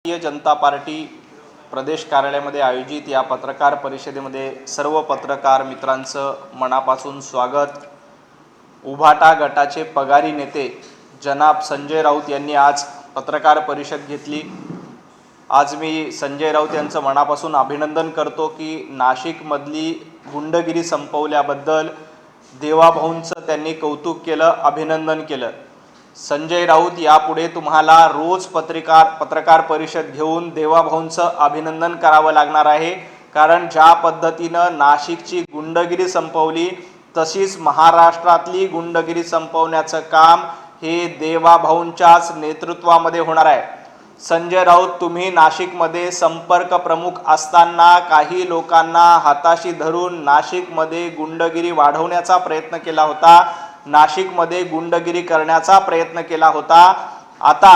Bharatiya Janata party प्रदेश कार्यालयामध्ये आयोजित या पत्रकार परिषदेमध्ये सर्व पत्रकार मित्रांचं मनापासून स्वागत। उभाटा गटाचे पगारी नेते जनाब संजय राऊत यांनी आज पत्रकार परिषद घेतली। आज मी संजय राऊत यांचं मनापासून अभिनंदन करतो की नाशिकमधली गुंडगिरी संपवल्याबद्दल देवाभाऊंचं त्यांनी कौतुक केलं, अभिनंदन केलं। संजय राऊत यापुढे तुम्हाला रोज पत्रकार परिषद घेऊन देवाभाऊंचं अभिनंदन करावं लागणार आहे, कारण ज्या पद्धतीनं नाशिकची गुंडगिरी संपवली तशीच महाराष्ट्रातली गुंडगिरी संपवण्याचं काम हे देवाभाऊंच्याच नेतृत्वामध्ये होणार आहे। संजय राऊत, तुम्ही नाशिकमध्ये संपर्क प्रमुख असताना काही लोकांना हाताशी धरून नाशिकमध्ये गुंडगिरी वाढवण्याचा प्रयत्न केला होता, नाशिकमध्ये गुंडगिरी करण्याचा प्रयत्न केला होता। आता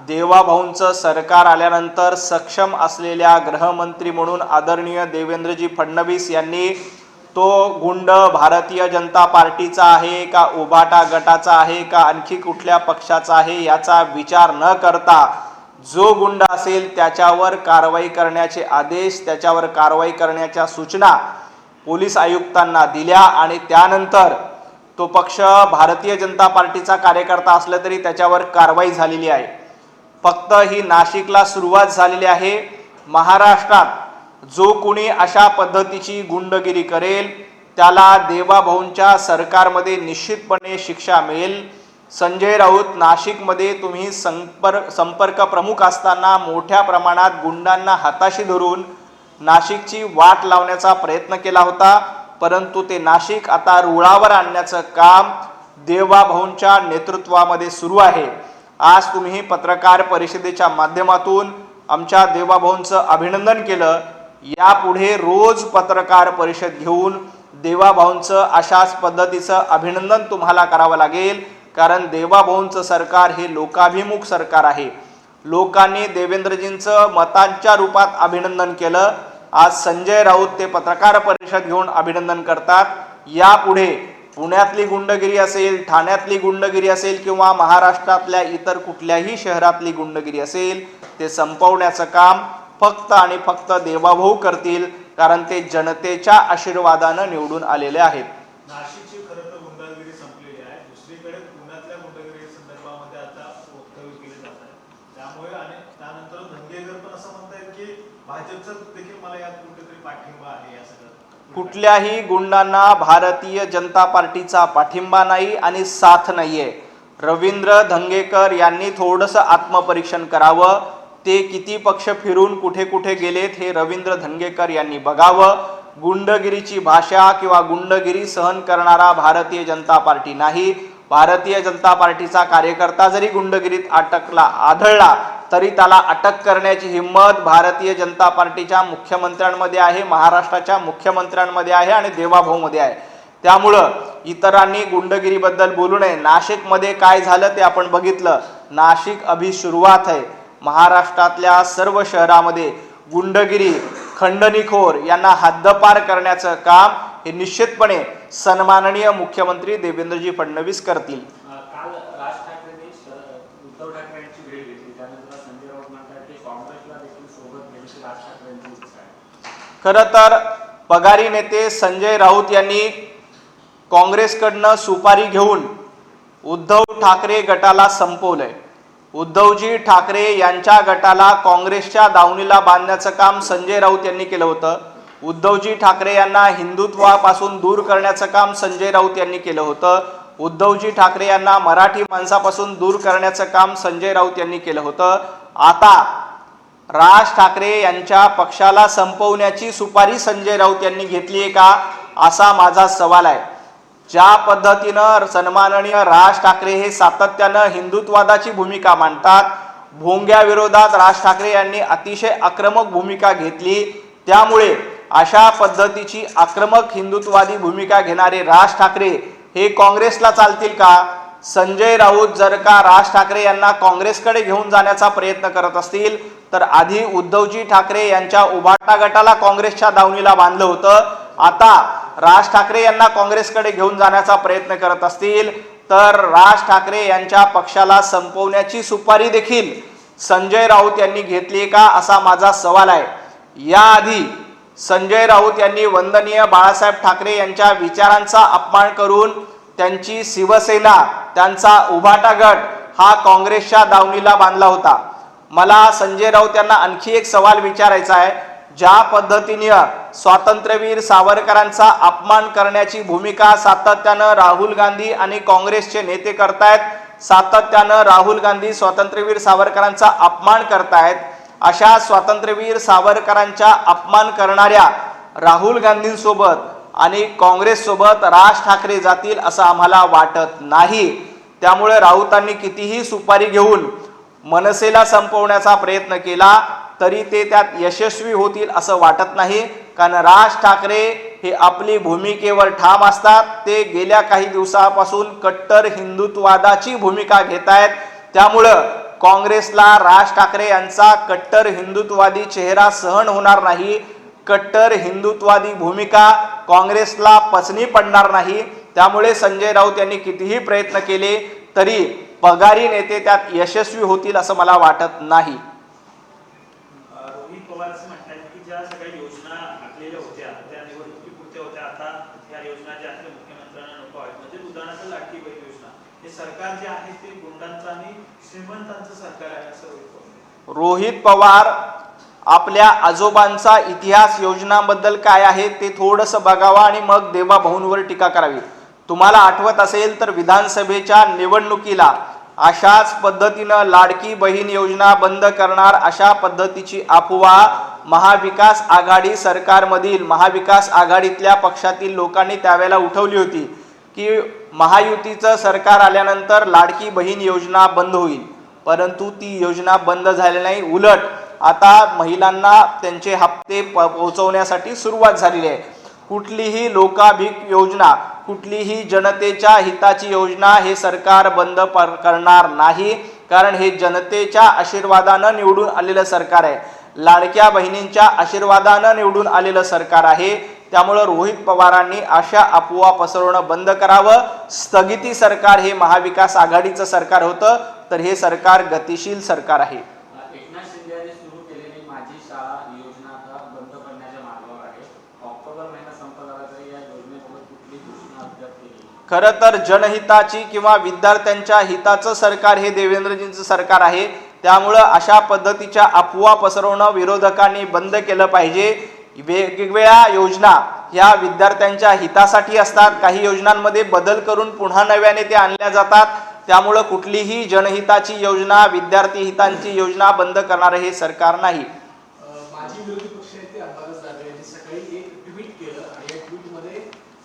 देवाभाऊंचं सरकार आल्यानंतर सक्षम असलेल्या गृहमंत्री म्हणून आदरणीय देवेंद्रजी फडणवीस यांनी तो गुंड भारतीय जनता पार्टीचा आहे का, उभाटा गटाचा आहे का, आणखी कुठल्या पक्षाचा आहे याचा विचार न करता जो गुंड असेल त्याच्यावर कारवाई करण्याचे आदेश, त्याच्यावर कारवाई करण्याच्या सूचना पोलीस आयुक्तांना दिल्या आणि त्यानंतर तो पक्ष भारतीय जनता पार्टीचा कार्यकर्ता असला तरी त्याच्यावर कारवाई झालेली आहे। फक्त ही नाशिकला सुरुवात झालेली आहे। महाराष्ट्रात जो कोणी अशा पद्धतीची गुंडगिरी करेल त्याला देवाभाऊंच्या सरकारमध्ये निश्चितपणे शिक्षा मिळेल। संजय राऊत, नाशिकमध्ये तुम्ही संपर्क प्रमुख असताना मोठ्या प्रमाणात गुंडांना हाताशी धरून नाशिकची वाट लावण्याचा प्रयत्न केला होता, परंतु ते नाशिक आता रुळावर आणण्याचं काम देवाभाऊंच्या नेतृत्वामध्ये सुरू आहे। आज तुम्ही पत्रकार परिषदेच्या माध्यमातून आमच्या देवाभाऊंचं अभिनंदन केलं। यापुढे रोज पत्रकार परिषद घेऊन देवाभाऊंचं अशाच पद्धतीचं अभिनंदन तुम्हाला करावं लागेल, कारण देवाभाऊंचं सरकार हे लोकाभिमुख सरकार आहे। लोकांनी देवेंद्रजींचं मतांच्या रूपात अभिनंदन केलं। आज संजय राऊत ते पत्रकार परिषद घेऊन अभिनंदन करतात। यापुढे पुण्यातली गुंडगिरी असेल, ठाण्यातली गुंडगिरी असेल किंवा महाराष्ट्रातल्या इतर कुठल्याही शहरातली गुंडगिरी असेल, ते संपवण्याचं काम फक्त आणि फक्त देवाभाऊ करतील, कारण ते जनतेच्या आशीर्वादानं निवडून आलेले आहेत। नाशिकची खरं तर गुंडगिरी संपलेली आहे, दुसरीकडे पुण्यातल्या गुंडगिरी संदर्भामध्ये आता वक्तव्य केले जात आहे। त्यामुळे आणि त्यानंतर धंगेकर पण असं म्हणतात की भाजपचा देखील मला यात कुठेतरी पाठिंबा आहे। या सगळं कुठल्याही गुंडांना भारतीय जनता पार्टीचा पाठिंबा नाही आणि साथ नाहीये। रवींद्र धंगेकर यांनी थोडंसं आत्मपरीक्षण करावं। ते किती पक्ष फिरून कुठे कुठे गेलेत हे रवींद्र धंगेकर यांनी बघावं। गुंडगिरीची भाषा किंवा गुंडगिरी सहन करणारा भारतीय जनता पार्टी नाही। भारतीय जनता पार्टीचा कार्यकर्ता जरी गुंडगिरीत आढळला तरी त्याला अटक करण्याची हिम्मत भारतीय जनता पार्टीच्या मुख्यमंत्र्यांमध्ये आहे, महाराष्ट्राच्या मुख्यमंत्र्यांमध्ये आहे आणि देवाभाऊमध्ये आहे। त्यामुळं इतरांनी गुंडगिरीबद्दल बोलू नये। नाशिकमध्ये काय झालं ते आपण बघितलं। नाशिक अभी सुरुवात आहे। महाराष्ट्रातल्या सर्व शहरामध्ये गुंडगिरी, खंडणीखोर यांना हद्दपार करण्याचं काम हे निश्चितपणे सन्माननीय मुख्यमंत्री देवेंद्रजी फडणवीस करतील। काल राज ठाकरेंनी उद्धव ठाकरे यांची भेट घेतली, त्यानंतर संजय राऊत म्हणतात की काँग्रेसला देखील सोबत घ्यायची राज ठाकरेंची इच्छा आहे। खरं तर पगारी नेते संजय राऊत यांनी काँग्रेसकडनं सुपारी घेऊन उद्धव ठाकरे गटाला संपवलंय। उद्धवजी ठाकरे यांच्या गटाला काँग्रेसच्या दावणीला बांधण्याचं काम संजय राऊत यांनी केलं होतं। उद्धवजी ठाकरे यांना हिंदुत्वापासून दूर करण्याचं काम संजय राऊत यांनी केलं होतं। उद्धवजी ठाकरे यांना मराठी माणसापासून दूर करण्याचं काम संजय राऊत यांनी केलं होतं। आता राज ठाकरे यांच्या पक्षाला संपवण्याची सुपारी संजय राऊत यांनी घेतली आहे का, असा माझा सवाल आहे। ज्या पद्धतीनं सन्माननीय राज ठाकरे हे सातत्यानं हिंदुत्ववादाची भूमिका मांडतात, भोंग्या विरोधात राज ठाकरे यांनी अतिशय आक्रमक भूमिका घेतली, त्यामुळे अशा पद्धतीची आक्रमक हिंदुत्ववादी भूमिका घेणारे राज ठाकरे हे काँग्रेसला चालतील का? संजय राऊत जर का राज ठाकरे यांना काँग्रेसकडे घेऊन जाण्याचा प्रयत्न करत असतील तर आधी उद्धवजी ठाकरे यांच्या उभाटा गटाला काँग्रेसच्या दावणीला बांधलं होतं। आता राज ठाकरे यांना काँग्रेसकडे घेऊन जाण्याचा प्रयत्न करत असतील तर राज ठाकरे यांच्या पक्षाला संपवण्याची सुपारी देखील संजय राऊत यांनी घेतली का असा माझा सवाल आहे. याआधी संजय राऊत यांनी वंदनीय बाळासाहेब ठाकरे यांच्या विचारांचा अपमान करून त्यांची शिवसेना, त्यांचा उभाटा गट हा काँग्रेसच्या दावणीला बांधला होता. मला संजय राऊत यांना आणखी एक सवाल विचारायचा आहे. ज्या पद्धतीने स्वातंत्र्यवीर सावरकरांचा अपमान करण्याची भूमिका सातत्यानं राहुल गांधी आणि काँग्रेसचे नेते करतायत, सातत्यानं राहुल गांधी स्वातंत्र्यवीर सावरकरांचा अपमान करतायत, अशा स्वातंत्र्यवीर सावरकरांचा अपमान करणाऱ्या राहुल गांधींसोबत आणि काँग्रेससोबत राज ठाकरे जातील असं आम्हाला वाटत नाही. त्यामुळे राऊतांनी कितीही सुपारी घेऊन मनसेला संपवण्याचा प्रयत्न केला तरी ते त्यात यशस्वी होतील असं वाटत नाही. कारण राज ठाकरे हे आपली भूमिकेवर ठाम असतात. ते गेल्या काही दिवसापासून कट्टर हिंदुत्ववादाची भूमिका घेत आहेत. त्यामुळं काँग्रेसला राज ठाकरे यांचा कट्टर हिंदुत्ववादी चेहरा सहन होणार नाही. कट्टर हिंदुत्ववादी भूमिका काँग्रेसला पचनी पडणार नाही. त्यामुळे संजय राऊत यांनी कितीही प्रयत्न केले तरी पगारी नेते त्यात यशस्वी होतील असं मला वाटत नाही. रोहित पवार असं म्हणतात की ज्या सगळ्या योजना आखलेल्या होत्या त्या निवडणुकीपुरत्या होत्या, आता या योजना ज्या आहेत मुख्यमंत्र्यांना नको आहेत. म्हणजे उदाहरणार्थ लाडकी बहीण योजना, हे सरकार जे आहे ते गुंडांचं आणि श्रीमंतांचं सरकार आहे असं रोहित पवार आपल्या आजोबांचा इतिहास योजनांबद्दल काय आहे ते थोडंसं बघावं आणि मग देवा भाऊंवर टीका करावी. तुम्हाला आठवत असेल तर विधानसभेच्या निवडणुकीला अशाच पद्धतीनं लाडकी बहीण योजना बंद करणार अशा पद्धतीची अफवा महाविकास आघाडी सरकारमधील महाविकास आघाडीतल्या पक्षातील लोकांनी त्यावेळेला उठवली होती की महायुतीचं सरकार आल्यानंतर लाडकी बहीण योजना बंद होईल. परंतु ती योजना बंद झाली नाही. उलट आता महिलांना त्यांचे हप्ते पोहोचवण्यासाठी सुरुवात झालेली आहे. कुठलीही लोकाभिक योजना, कुठलीही जनतेच्या हिताची योजना हे सरकार बंद करणार नाही. कारण हे जनतेच्या आशीर्वादानं निवडून आलेलं सरकार आहे. लाडक्या बहिणींच्या आशीर्वादानं निवडून आलेलं सरकार आहे. त्यामुळे रोहित पवारांनी अशा अफवा पसरवणं बंद करावं. स्थगिती सरकार हे महाविकास आघाडीचं सरकार होतं, तर हे सरकार गतिशील सरकार आहे. एकनाथ शिंदे यांनी सुरू केलेली माझी शाळा योजना आता बंद करण्याच्या मार्गावर आहे. ऑक्टोबर महिना संपत आला तरी या योजनेबाबत कुठली घोषणा अद्याप केली. खरं तर जनहिताची किंवा विद्यार्थ्यांच्या हिताचं सरकार हे देवेंद्रजींचं सरकार आहे. त्यामुळं अशा पद्धतीच्या अफवा पसरवणं विरोधकांनी बंद केलं पाहिजे. वेगवेगळ्या योजना ह्या विद्यार्थ्यांच्या हितासाठी असतात. काही योजनांमध्ये बदल करून पुन्हा नव्याने ते आणल्या जातात. त्यामुळं कुठलीही जनहिताची योजना, विद्यार्थी हितांची योजना बंद करणारं हे सरकार नाही. माजी विरोधी पक्षनेते अंबादास दानवे यांनी सकाळी एक ट्विट केलं आणि या ट्विटमध्ये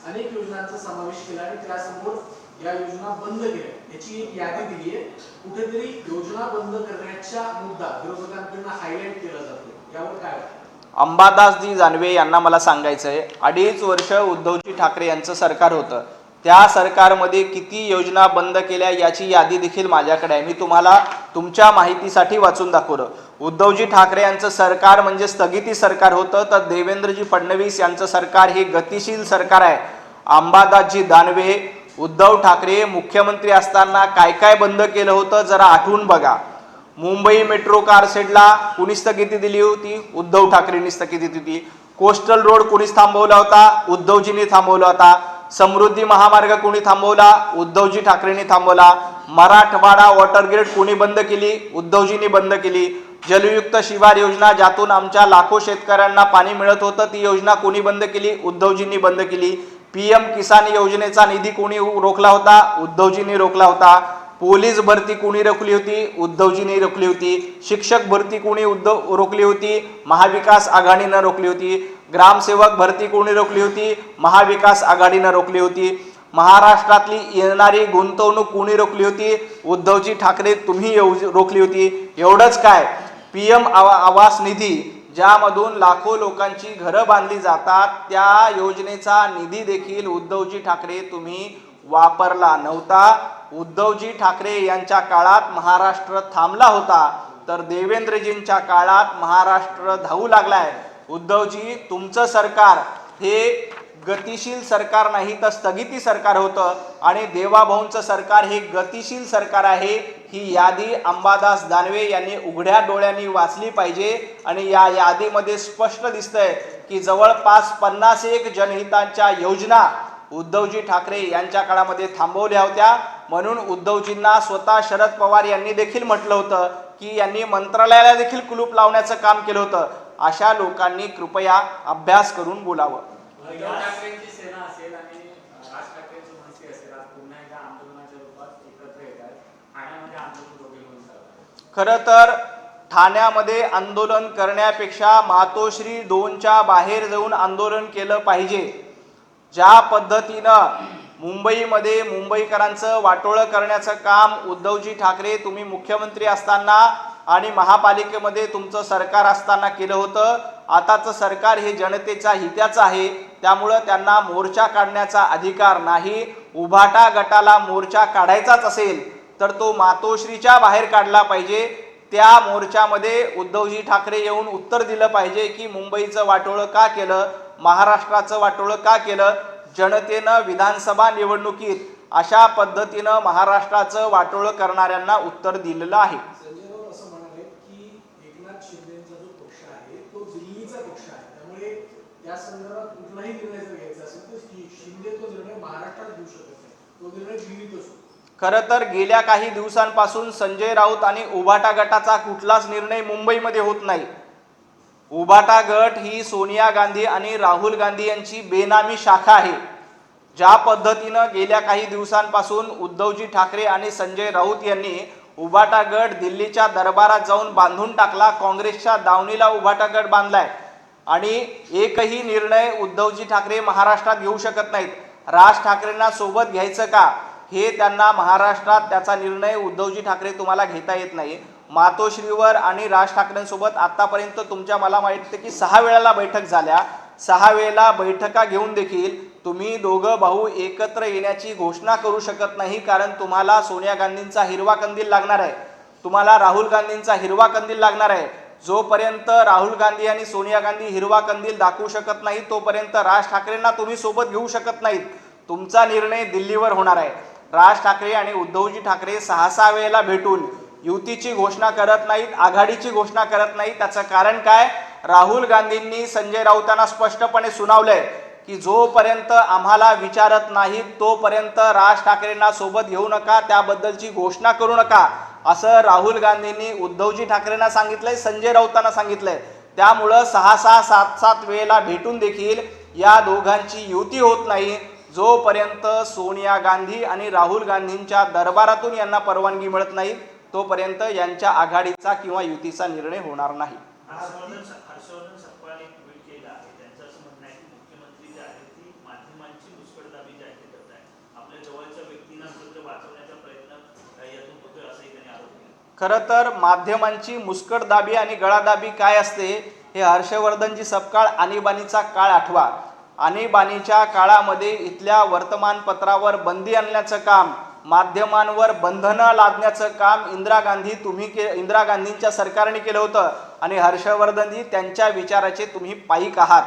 अनेक योजनांचा समावेश केला आणि त्यासमोर या योजना बंद केल्या याची एक यादी दिली आहे. कुठेतरी योजना बंद करण्याचा मुद्दा विरोधकांकडून हायलाइट केला जातो, यावर काय वाटतं? अंबादासजी दानवे यांना मला सांगायचं आहे, 2.5 वर्ष उद्धवजी ठाकरे यांचं सरकार होतं. त्या सरकारमध्ये किती योजना बंद केल्या याची यादी देखील माझ्याकडे आहे. मी तुम्हाला तुमच्या माहितीसाठी वाचून दाखवलं. उद्धवजी ठाकरे यांचं सरकार म्हणजे स्थगिती सरकार होतं, तर देवेंद्रजी फडणवीस यांचं सरकार हे गतिशील सरकार आहे. अंबादासजी दानवे, उद्धव ठाकरे मुख्यमंत्री असताना काय काय बंद केलं होतं जरा आठवून बघा. मुंबई मेट्रो कारशेडला कुणी स्थगिती दिली होती? उद्धव ठाकरेंनी स्थगिती दिली होती. कोस्टल रोड कुणीच थांबवला होता? उद्धवजींनी थांबवला होता. समृद्धी महामार्ग कुणी थांबवला? उद्धवजी ठाकरेंनी थांबवला. मराठवाडा वॉटर ग्रिड कुणी बंद केली? उद्धवजींनी बंद केली. जलयुक्त शिवार योजना ज्यातून आमच्या लाखो शेतकऱ्यांना पाणी मिळत होतं ती योजना कोणी बंद केली? उद्धवजींनी बंद केली. PM किसान योजनेचा निधी कोणी रोखला होता? उद्धवजींनी रोखला होता. पोलीस भरती कोणी रोखली होती? उद्धवजींनी रोखली होती. शिक्षक भरती कोणी रोखली होती? महाविकास आघाडीनं रोखली होती. ग्रामसेवक भरती कोणी रोखली होती? महाविकास आघाडीनं रोखली होती. महाराष्ट्रातली येणारी गुंतवणूक कोणी रोखली होती? उद्धवजी ठाकरे तुम्ही रोखली होती. एवढंच काय, PM आवास निधी ज्यामधून लाखो लोकांची घरं बांधली जातात त्या योजनेचा निधी देखील उद्धवजी ठाकरे तुम्ही वापरला नव्हता. उद्धवजी ठाकरे यांच्या काळात महाराष्ट्र थांबला होता, तर देवेंद्रजींच्या काळात महाराष्ट्र धावू लागलाय. उद्धवजी तुमचं सरकार हे गतिशील सरकार नाही तर स्थगिती सरकार होतं आणि देवाभाऊंचं सरकार हे गतिशील सरकार आहे. ही यादी अंबादास दानवे यांनी उघड्या डोळ्यांनी वाचली पाहिजे. आणि या यादीमध्ये स्पष्ट दिसतंय की जवळपास 51 जनहितांच्या योजना उद्धवजी ठाकरे यांच्या काळामध्ये थांबवल्या होत्या. म्हणून उद्धवजींना स्वतः शरद पवार यांनी देखील म्हटलं होतं की यांनी मंत्रालयाला देखील कुलूप लावण्याचं काम केलं होतं. अशा लोकांनी कृपया अभ्यास करून बोलावं. उद्धव ठाकरेंची सेना असेल आणि राज ठाकरेंची मनसे असेल, आज पुन्हा एकदा आंदोलनाच्या रूपात एकत्र येत आहेत. ठाण्यामध्ये आंदोलन दोघे मिळून चालू आहे. खरं तर ठाण्यामध्ये आंदोलन करण्यापेक्षा मातोश्री 2च्या बाहेर जाऊन आंदोलन केलं पाहिजे. ज्या पद्धतीनं मुंबईमध्ये मुंबईकरांचं वाटोळं करण्याचं काम उद्धवजी ठाकरे तुम्ही मुख्यमंत्री असताना आणि महापालिकेमध्ये तुमचं सरकार असताना केलं होतं, आताचं सरकार हे जनतेच्या हिताचं आहे. त्यामुळं त्यांना मोर्चा काढण्याचा अधिकार नाही. उभाटा गटाला मोर्चा काढायचाच असेल तर तो मातोश्रीच्या बाहेर काढला पाहिजे. त्या मोर्चामध्ये उद्धवजी ठाकरे येऊन उत्तर दिलं पाहिजे की मुंबईचं वाटोळं का केलं, महाराष्ट्राचं वाटोळं का केलं. जनतेनं विधानसभा निवडणुकीत अशा पद्धतीनं महाराष्ट्राचं वाटोळं करणाऱ्यांना उत्तर दिलेलं आहे. संजय राऊत असं म्हणाले की एकनाथ शिंदेचा जो पक्ष आहे तो दिल्लीचा पक्ष आहे, त्यामुळे या संदर्भात कुठलाही निर्णय जर घ्यायचा असेल तर शिंदे तो निर्णय महाराष्ट्रात घेऊ शकत नाही, तो निर्णय दिल्लीत असतो. खरं तर गेल्या काही दिवसांपासून संजय राऊत आणि उभाटा गटाचा कुठलाच निर्णय मुंबईमध्ये होत नाही. उभाटा गट ही सोनिया गांधी आणि राहुल गांधी यांची बेनामी शाखा आहे. ज्या पद्धतीनं गेल्या काही दिवसांपासून उद्धवजी ठाकरे आणि संजय राऊत यांनी उभाटा गट दिल्लीच्या दरबारात जाऊन बांधून टाकला, काँग्रेसच्या दावणीला उभाटा गट बांधलाय आणि एकही निर्णय उद्धवजी ठाकरे महाराष्ट्रात घेऊ शकत नाहीत. राज ठाकरेंना सोबत घ्यायचं का हे त्यांना महाराष्ट्रात त्याचा निर्णय उद्धवजी ठाकरे तुम्हाला घेता येत नाही. मातोश्रीवर आणि राज ठाकरेंसोबत आतापर्यंत तुमच्या मला माहिती की 6 वेळेला बैठक झाल्या. 6 वेळेला बैठका घेऊन देखील तुम्ही दोघं भाऊ एकत्र येण्याची घोषणा करू शकत नाही, कारण तुम्हाला सोनिया गांधींचा हिरवा कंदील लागणार आहे, तुम्हाला राहुल गांधींचा हिरवा कंदील लागणार आहे. जोपर्यंत राहुल गांधी आणि सोनिया गांधी हिरवा कंदील दाखवू शकत नाही तोपर्यंत राज ठाकरेंना तुम्ही सोबत घेऊ शकत नाहीत. तुमचा निर्णय दिल्लीवर होणार आहे. राज ठाकरे आणि उद्धवजी ठाकरे 6 वेळेला भेटून युतीची घोषणा करत नाहीत, आघाडीची घोषणा करत नाहीत. त्याचं कारण काय? राहुल गांधींनी संजय राऊतांना स्पष्टपणे सुनावलंय की जोपर्यंत आम्हाला विचारत नाहीत तोपर्यंत राज ठाकरेंना सोबत घेऊ नका, त्याबद्दलची घोषणा करू नका, असं राहुल गांधींनी उद्धवजी ठाकरेंना सांगितलंय, संजय राऊतांना सांगितलंय. त्यामुळं 6 7 वेळेला भेटून देखील या दोघांची युती होत नाही. जोपर्यंत सोनिया गांधी आणि राहुल गांधींच्या दरबारातून यांना परवानगी मिळत नाही तोपर्यंत यांच्या आघाडीचा किंवा युतीचा निर्णय होणार नाही. हर्षवर्धन सपकाळने एक ट्विट केलं आहे. त्यांचं असं म्हणणं आहे की मुख्यमंत्री जे आहेत ती माध्यमांची मुस्कटदाबी जी आहे ते करत आहे, आपल्या जवळच्या व्यक्तींना सुद्धा वाचवण्याचा प्रयत्न यातून होतोय असंही त्यांनी आरोप केला. खरं तर माध्यमांची मुस्कटदाबी आणि गळादाबी काय असते हे हर्षवर्धनजी सपकाळ आणीबाणीचा काळ आठवा. आणीबाणीच्या काळामध्ये इथल्या वर्तमानपत्रावर बंदी आणण्याचं काम, माध्यमांवर बंधनं लादण्याचं काम इंदिरा गांधींच्या सरकारने केलं होतं आणि हर्षवर्धनजी त्यांच्या विचाराचे तुम्ही पाईक आहात.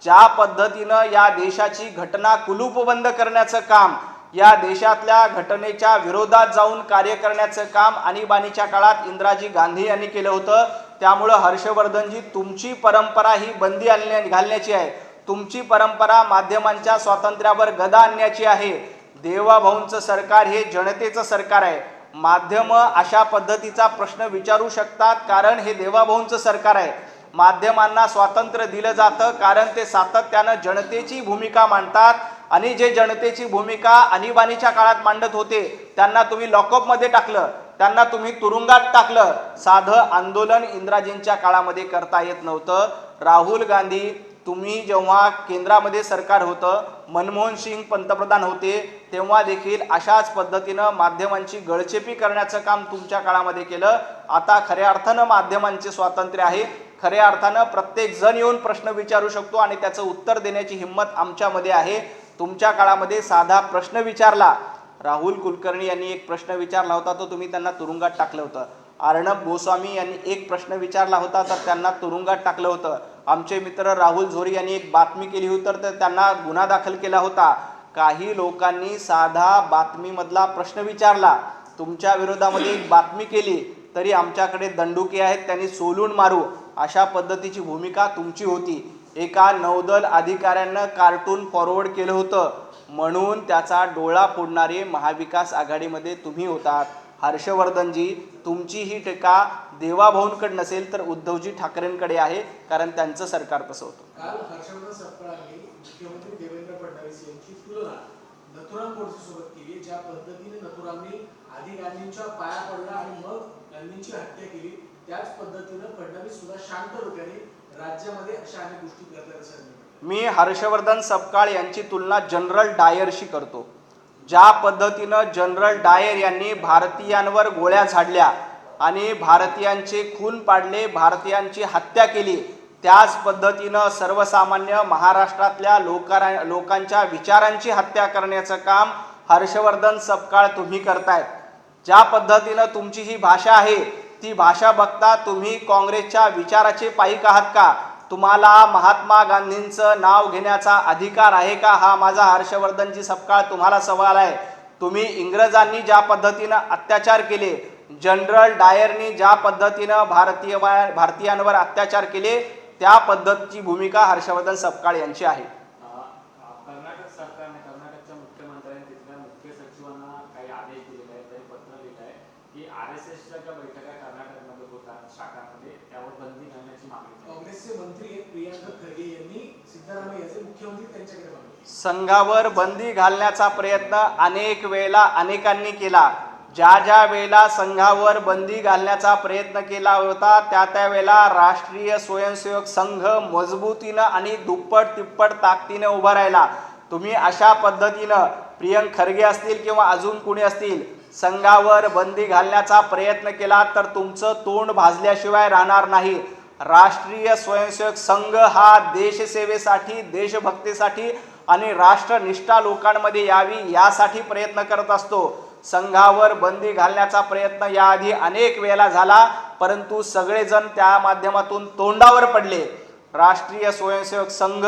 ज्या पद्धतीनं या देशाची घटना कुलूपबंद करण्याचं काम, या देशातल्या घटनेच्या विरोधात जाऊन कार्य करण्याचं काम आणीबाणीच्या काळात इंदिराजी गांधी यांनी केलं होतं. त्यामुळं हर्षवर्धनजी तुमची परंपरा ही बंदी घालण्याची आहे. तुमची परंपरा माध्यमांच्या स्वातंत्र्यावर गदा आणण्याची आहे. देवाभाऊंचं सरकार हे जनतेचं सरकार आहे. माध्यम अशा पद्धतीचा प्रश्न विचारू शकतात कारण हे देवाभाऊंचं सरकार आहे. माध्यमांना स्वातंत्र्य दिलं जातं कारण ते सातत्यानं जनतेची भूमिका मांडतात आणि जे जनतेची भूमिका आणीबाणीच्या काळात मांडत होते त्यांना तुम्ही लॉकअपमध्ये टाकलं, त्यांना तुम्ही तुरुंगात टाकलं. साधं आंदोलन इंदिराजींच्या काळामध्ये करता येत नव्हतं. राहुल गांधी तुम्ही जेव्हा केंद्रामध्ये सरकार होतं, मनमोहन सिंग पंतप्रधान होते, तेव्हा देखील अशाच पद्धतीनं माध्यमांची गळचेपी करण्याचं काम तुमच्या काळामध्ये केलं. आता खऱ्या अर्थानं माध्यमांचे स्वातंत्र्य आहे. खऱ्या अर्थानं प्रत्येक जण येऊन प्रश्न विचारू शकतो आणि त्याचं उत्तर देण्याची हिंमत आमच्यामध्ये आहे. तुमच्या काळामध्ये साधा प्रश्न विचारला, राहुल कुलकर्णी यांनी एक प्रश्न विचारला होता तो तुम्ही त्यांना तुरुंगात टाकलं होतं. अर्णब गोस्वामी यांनी एक प्रश्न विचारला होता तर त्यांना तुरुंगात टाकलं होतं. आमचे मित्र राहुल झोरी यांनी एक बातमी केली होती तर त्यांना गुन्हा दाखल केला होता. काही लोकांनी साधा बातमीमधला प्रश्न विचारला, तुमच्या विरोधामध्ये एक बातमी केली तरी आमच्याकडे दंडुके आहेत, त्यांनी सोलून मारू, अशा पद्धतीची भूमिका तुमची होती. एका नौदल अधिकाऱ्यानं कार्टून फॉरवर्ड केलं होतं म्हणून त्याचा डोळा फोडणारे महाविकास आघाडीमध्ये तुम्ही होतात. हर्षवर्धनजी, तुमची ही टीका देवाभाऊंकडे नसेल तर उद्धवजी ठाकरेंकडे आहे, कारण त्यांचं सरकार तसं होतं. काल हर्षवर्धन सपकाळांनी मुख्यमंत्री देवेंद्र फडणवीस यांची तुलना नथुराम गोडसे सोबत केली. ज्या पद्धतीने नथुरामनी आधी गांधींच्या पाया पडला आणि मग गांधींची हत्या केली, त्याच पद्धतीनं फडणवीस सुद्धा शांत डोक्याने राज्यामध्ये अशा अनेक गोष्टी करतात असं मी हर्षवर्धन सपकाळ यांची तुलना जनरल डायरशी करतो. ज्या पद्धतीनं जनरल डायर यांनी भारतीयांवर गोळ्या झाडल्या आणि भारतीयांचे खून पाडले, भारतीयांची हत्या केली, त्याच पद्धतीनं सर्वसामान्य महाराष्ट्रातल्या लोकांच्या विचारांची हत्या करण्याचं काम हर्षवर्धन सपकाळ तुम्ही करतायत. ज्या पद्धतीनं तुमची ही भाषा आहे ती भाषा बघता तुम्ही काँग्रेसच्या विचाराचे पाईक आहात का? तुम्हाला महात्मा गांधींचं नाव घेण्याचा अधिकार आहे का? हा माझा हर्षवर्धनजी सपकाळ तुम्हाला सवाल आहे. तुम्ही इंग्रजांनी ज्या पद्धतीनं अत्याचार केले, जनरल डायरनी ज्या पद्धतीनं भारतीयांवर अत्याचार केले, त्या पद्धतीची भूमिका हर्षवर्धन सपकाळ यांची आहे. कर्नाटक सरकारने, कर्नाटकच्या मुख्यमंत्र्यांनी तिथल्या मुख्य सचिवांना काही आदेश दिलेले आहेत, काही पत्र लिहिलं आहे की RSSच्या ज्या बैठका कर्नाटकमध्ये होतात शाखांमध्ये, त्यावर बंदी घालण्याची मागणी. काँग्रेसचे मंत्री प्रियंका खरगे यांनी सिद्धरामय्याचे मुख्यमंत्री त्यांच्याकडे मागितले. संघावर बंदी घालण्याचा प्रयत्न अनेक वेळेला अनेकांनी केला. ज्या ज्या वेळेला संघावर बंदी घालण्याचा प्रयत्न केला होता त्या वेळेला राष्ट्रीय स्वयंसेवक संघ मजबूतीनं आणि दुप्पट तिप्पट ताकदीने उभा राहिला. तुम्ही अशा पद्धतीनं प्रियंक खरगे असतील किंवा अजून कुणी असतील, संघावर बंदी घालण्याचा प्रयत्न केला तर तुमचं तोंड भाजल्याशिवाय राहणार नाही. राष्ट्रीय स्वयंसेवक संघ हा देशसेवेसाठी, देशभक्तीसाठी आणि राष्ट्रनिष्ठा लोकांमध्ये यावी यासाठी प्रयत्न करत असतो. संघावर बंदी घालण्याचा प्रयत्न याआधी अनेक वेळेला झाला, परंतु सगळेजण त्या माध्यमातून तोंडावर पडले. राष्ट्रीय स्वयंसेवक संघ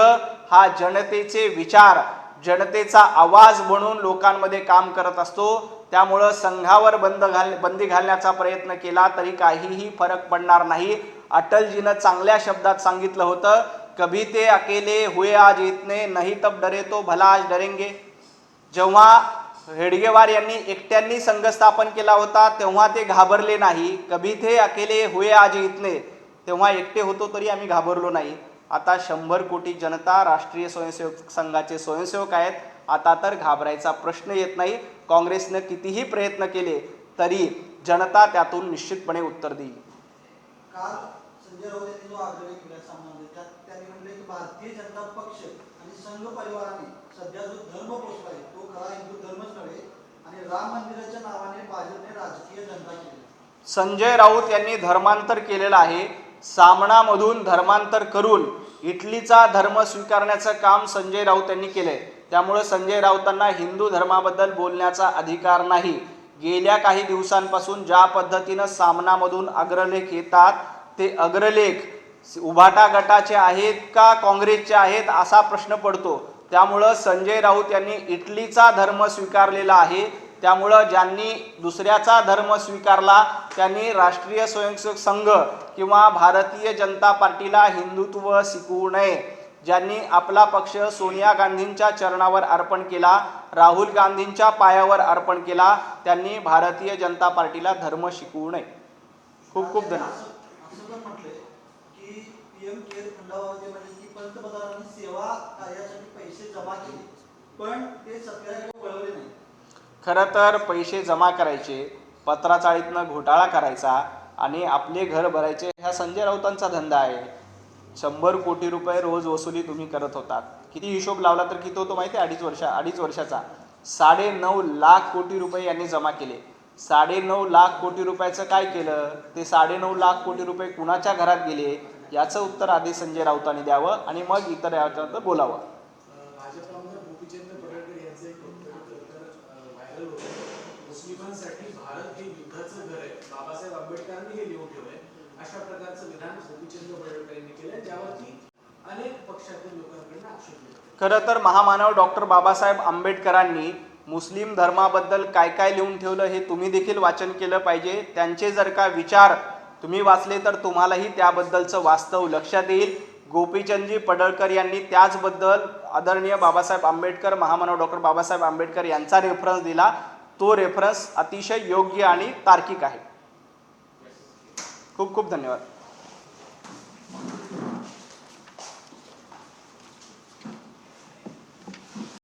हा जनतेचे विचार, जनतेचा आवाज म्हणून लोकांमध्ये काम करत असतो. त्यामुळं संघावर बंदी घालण्याचा प्रयत्न केला तरी काहीही फरक पडणार नाही. अटलजीनं चांगल्या शब्दात सांगितलं होतं, कभी ते अकेले हुए आज इतने, नहीं तब डरे तो भला आज डरेंगे. जेव्हा हेडगेवार यांनी एकट्यांनी संघ स्थापन केला होता तेव्हा ते घाबरले नाही. कभी ते अकेले हुए आज इतने, तेव्हा एकटे होतो तरी आम्ही घाबरलो नाही. आता 100 कोटी जनता राष्ट्रीय स्वयंसेवक संघाचे स्वयंसेवक आहेत. आता तर घाबरायचा प्रश्न येत नाही. काँग्रेसनं कितीही प्रयत्न केले तरी जनता त्यातून निश्चितपणे उत्तर देईल. काल संजय राऊत यांनी जो आग्रह केला सामनामध्ये त्यांनी म्हटले की भारतीय जनता पक्ष आणि संघ परिवाराने सध्या जो धर्म पोचलाय तो खरा हिंदू धर्मच नव्हे आणि राम मंदिराच्या नावाने भाजपने राजकीय जनता केली. संजय राऊत यांनी धर्मांतर केलेलं आहे. सामनामधून धर्मांतर करून इटलीचा धर्म स्वीकारण्याचं काम संजय राऊत यांनी केलंय. त्यामुळे संजय राऊतांना हिंदू धर्माबद्दल बोलण्याचा अधिकार नाही. गेल्या काही दिवसांपासून ज्या पद्धतीनं सामनामधून अग्रलेख येतात ते अग्रलेख उभाटा गटाचे आहेत का काँग्रेसचे आहेत असा प्रश्न पडतो. त्यामुळं संजय राऊत यांनी इटलीचा धर्म स्वीकारलेला आहे. त्यामुळं ज्यांनी दुसऱ्याचा धर्म स्वीकारला त्यांनी राष्ट्रीय स्वयंसेवक संघ किंवा भारतीय जनता पार्टीला हिंदुत्व शिकवू नये. ज्यांनी आपला पक्ष सोनिया गांधींच्या चरणावर अर्पण केला, राहुल गांधींच्या पायावर अर्पण केला, त्यांनी भारतीय जनता पार्टीला धर्म शिकवू नये. खूप खूप धन्यवाद. असं पण म्हटलंय की पीएम केअर फंडामध्ये म्हणजे की पंतप्रधानांनी सेवा कार्यासाठी पैसे जमा केले पण ते सत्याकडे वळवले नाही. खरं तर पैसे जमा करायचे, पत्राचाळीतनं घोटाळा करायचा आणि आपले घर भरायचे हा संजय राऊतांचा धंदा आहे. 100 कोटी रुपये रोज वसुली तुम्ही करत होतात. किती हिशोब लावला तर किती होतो माहिती आहे? अडीच वर्षाचा 9.5 लाख कोटी रुपये यांनी जमा केले. 9.5 लाख कोटी रुपयाचं काय केलं? ते 9.5 लाख कोटी रुपये कुणाच्या घरात गेले याचं उत्तर आधी संजय राऊतांनी द्यावं आणि मग इतर याच्यावर बोलावं. भाजप आमदार गोपीचंद पडळकर यांचं एक वक्तव्य व्हायरल होतं. मुस्लिमांसाठी भारत हे युद्धाचं घर आहे, बाबासाहेब आंबेडकरांनी हे लिहून ठेवलंय, अशा प्रकारचं विधान गोपीचंद पडळकर यांनी केलंय, ज्यावरती पक्षातील लोकांकडून आक्षेप घेतला. खरं तर महामानव डॉक्टर बाबासाहेब आंबेडकरांनी मुस्लिम धर्माबद्दल काय काय लिहून ठेवलं हे तुम्ही देखील वाचन केलं पाहिजे. त्यांचे जर का विचार तुम्ही वाचले तर तुम्हालाही त्याबद्दलचं वास्तव लक्षात येईल. गोपीचंदजी पडळकर यांनी त्याचबद्दल आदरणीय बाबासाहेब आंबेडकर, महामानव डॉक्टर बाबासाहेब आंबेडकर यांचा रेफरन्स दिला. तो रेफरन्स अतिशय योग्य आणि तार्किक आहे. खूप खूप धन्यवाद.